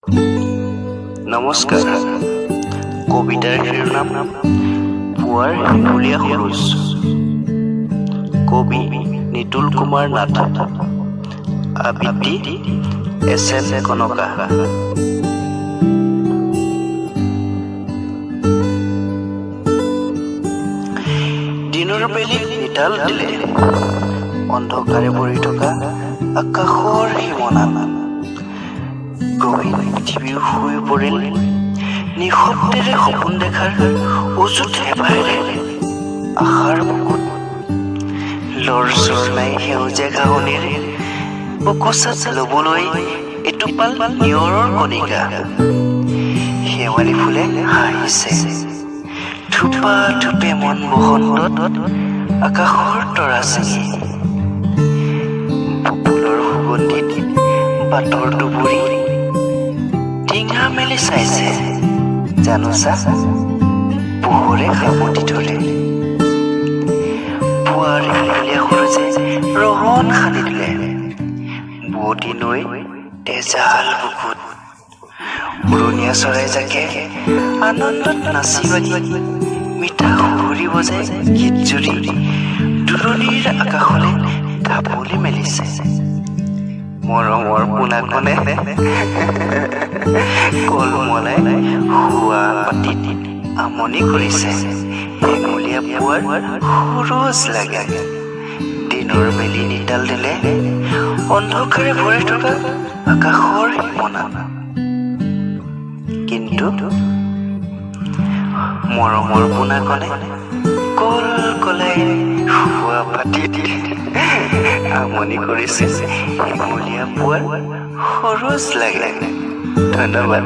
নমস্কাৰ। কবিতাৰ শিৰোনাম পুৱাৰ শেহতীয়া খোজ। কবি নিতুল কুমাৰ নাথ। আবৃত্তি এছ.এন. কনকা। দিনৰ বেলি নিতাল দিলে, অন্ধকাৰে ভৰি থকা আকাশৰ সীমনাত গভীৰ পৃথিৱীও শুই পৰিল নিঃশব্দেৰে সপোন দেখাৰ অযুত হেঁপাহেৰে। আশাৰ বুকুত লৰচৰ নাই সেউজীয়া ঘাঁহনিৰে বকচাত লবলৈ এটোপাল নিয়ৰৰ কণিকা। শেৱালি ফুলে হাঁহিছে থোপা থোপে মন বসন্তত আকাশৰ তৰা ছিঙি। ফুলৰ সুগন্ধিত বাটৰ দুবৰি টিঙা মেলি চাইছে জানোচা পোহৰে সামতি ধৰে। পুৱাৰ শেহতীয়া খোজে ৰহন সানি দিলে বুৱতী নৈ তেজাল বুকুত। উৰণীয়া চৰাই জাকে আনন্দত নাচি বাগি মিঠা সুঁৱৰি বজাই গীত জুৰি দূৰণিৰ আকাশলে গাবলে মেলিছে। মৰমৰ পোনাকণে কলমলাই শোৱা পাতিত আমনি কৰিছে। হেঙুলীয়া পুৱাৰ সৰজ লাগে, দিনৰ বেলি নিতাল দিলে, অন্ধকাৰে ভৰি থকা আকাশৰ সীমনা। কিন্তু মৰমৰ পোনাকণে কল কলাই শোৱা পাতিত আমনি কৰিছে। হেঙুলীয়া পুৱাৰ সৰজ লাগে। ধন্যবাদ।